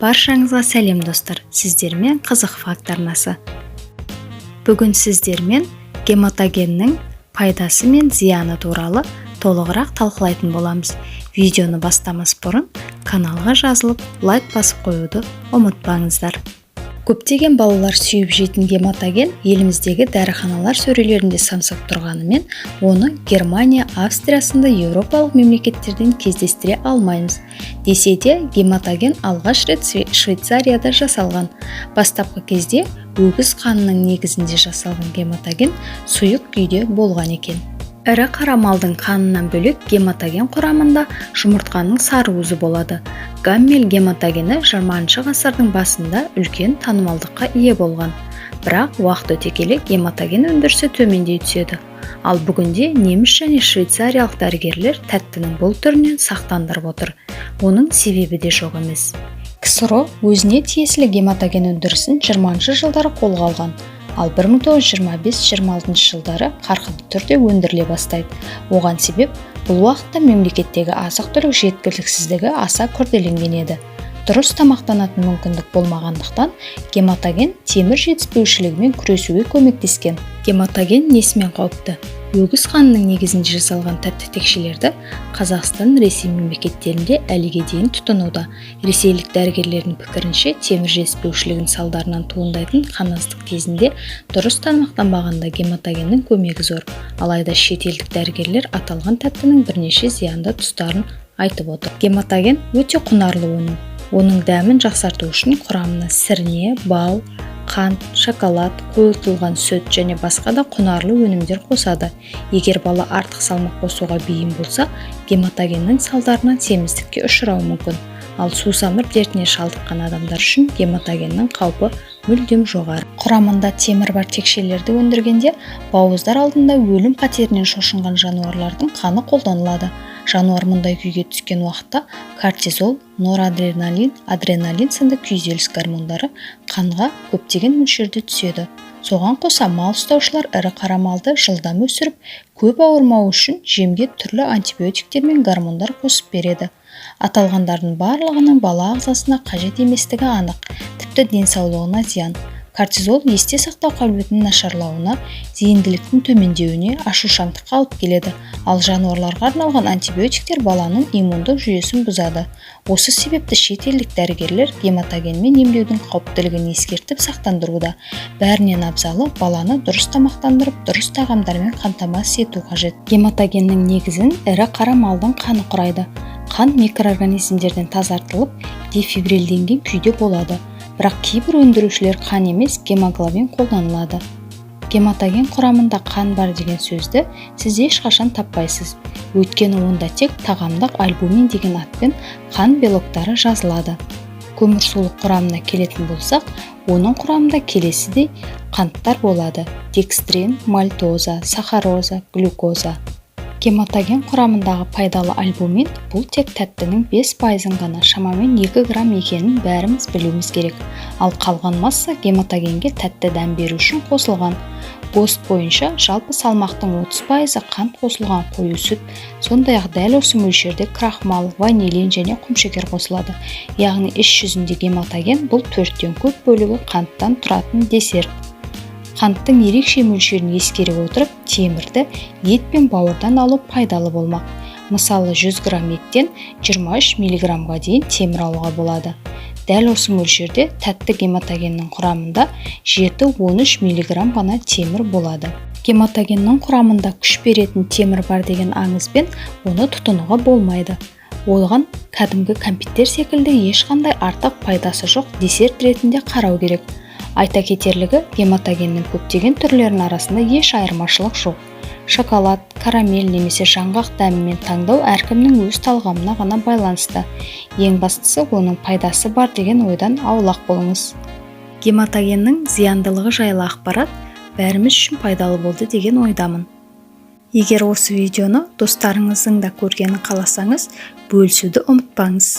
Баршаңызға сәлем достар, сіздермен қызық факт арнасы. Бүгін сіздермен гематогеннің пайдасы мен зияны туралы толығырақ талқылайтын боламыз. Видеоны бастамас бұрын каналға жазылып, лайк басып қоюды ұмытпаңыздар. Көптеген балалар сүйіп жейтін гематоген еліміздегі дәріханалар сөрелерінде самсап тұрғанымен, оны Германия, Австрия сынды еуропалық мемлекеттерден кездестіре алмаймыз. Десе де, гематоген алғаш рет Швейцарияда жасалған. Бастапқы кезде өгіз қанының негізінде жасалған гематоген сұйық күйде болған екен. Ірі қара малдың қанынан бөлек гематоген құрамында жұмыртқаның сарыуызы болады. Гаммель гематогені 20 ғасырдың басында үлкен танымалдыққа ие болған. Бірақ уақыт өте келе гематоген өндірісі төмендей түседі. Ал бүгінде неміс және швейцариялық дәрігерлер тәттінің бұл түрінен сақтандырып отыр. Оның себебі де жоқ емес. КСРО өзіне тиесілі гематоген өндірісін 20 жылдары қолға алған. Ал 1925-26 жылдары қарқынды түрде өндіріле бастайды. Оған себеп бұл уақытта мемлекеттегі азық-түлік жеткіліксіздігі аса күрделенген еді. Дұрыс тамақтанатын мүмкіндік болмағандықтан гематоген темір жетіспеушілігімен күресуге көмектескен. Гематоген несімен қауіпті? Өгіз қанының негізінде жасалған тәтті текшелерді Қазақстан, Ресей мемлекеттерінде әліге дейін тұтынуда. Ресейлік дәрігерлердің пікірінше, темір жетіспеушілігінің салдарынан туындайтын қаназдық кезінде дұрыс тамақтанбағанда гематогеннің көмегі зор. Алайда шетелдік дәрігерлер аталған тәттінің бірнеше зиянды тұстарын айтып отыр. Гематоген өте құнарлы өнім. Оның дәмін жақсарту үшін құрамына сірне, бал, қант, шоколад, қойылтылған сүт және басқа да құнарлы өнімдер қосады. Егер бала артық салмақ қосуға бейім болса, гематогеннің салдарынан семіздікке ұшырауы мүмкін. Ал сусамыр дертіне шалдыққан адамдар үшін гематогеннің қаупі мүлдем жоғары. Құрамында темір бар текшелерді өндіргенде бауыздар алдында өлім қатерінен шошынған жануарлардың қаны қолданылады. Жануар мұндай күйге түскен уақытта кортизол, норадреналин, адреналин сынды күйзеліс гормондары қанға көптеген мөлшерде түседі. Соған қоса мал ұстаушылар ірі қара малды жылдам өсіріп, көп ауырмау үшін жемге түрлі антибиотиктер мен гормондар қосып береді. Аталғандардың барлығының бала ағзасына қажет еместігі анық, тіпті денсаулығына зиян. Кортизол есте сақтау қабілетінің нашарлауына, зейінділіктің төмендеуіне, ашушаңдыққа алып келеді. Ал жануарларға арналған антибиотиктер баланың иммундық жүйесін бұзады. Осы себепті шетелдік дәрігерлер гематогенмен емдеудің қауіптілігін ескертіп сақтандыруда. Бәрінен абзалы баланы дұрыс тамақтандырып, дұрыс тағамдармен қамтамасыз ету қажет. Гематогеннің негізін ірі қара малдың қаны құрайды. Қан микроорганизмдерден тазартылып, дефибрилденген күйде болады. Бірақ кейбір өндірушілер қан емес, гемоглобин қолданылады. Гематоген құрамында қан бар деген сөзді сіз ешқашан таппайсыз. Өйткені онда тек тағамдық альбумин деген атпен қан белоктары жазылады. Көмірсулық құрамына келетін болсақ, оның құрамында келесідей қанттар болады: декстрин, мальтоза, сахароза, глюкоза. Гематоген құрамындағы пайдалы альбумин бұл тек тәттінің 5% ғана, шамамен 2 грамм екенін бәріміз білуіміз керек. Ал қалған масса гематогенге тәтті дәм беру үшін қосылған. ГОСТ бойынша жалпы салмақтың 30% қант қосылған қою сүт, сондай-ақ дәл осы мөлшерде крахмал, ванилин және құмшекер қосылады. Яғни іс жүзінде гематоген бұл 4-тен көп бөлігі қанттан тұратын десерт. Қанттың ерекше мөлшерін ескере отырып, темірді ет пен бауырдан алу пайдалы болмақ. Мысалы, 100 грамм еттен 23 миллиграммға дейін темір алуға болады. Дәл осы мөлшерде тәтті гематогеннің құрамында 7-13 миллиграмм ғана темір болады. Гематогеннің құрамында күш беретін темір бар деген аңызбен оны тұтынуға болмайды. Оған кәдімгі кәмпиттер секілді ешқандай артық пайдасы жоқ десерт ретінде қарау керек. Айта кетерлігі, гематогеннің көптеген түрлерінің арасында еш айырмашылық жоқ. Шоколад, карамель немесе жаңғақ дәмімен таңдау әркімнің өз талғамына ғана байланысты. Ең бастысы, оның пайдасы бар деген ойдан аулақ болыңыз. Гематогеннің зияндылығы жайлы ақпарат бәріміз үшін пайдалы болды деген ойдамын. Егер осы видеоны достарыңыздың да көргенін қаласаңыз, бөлісуді ұмытпаңыз.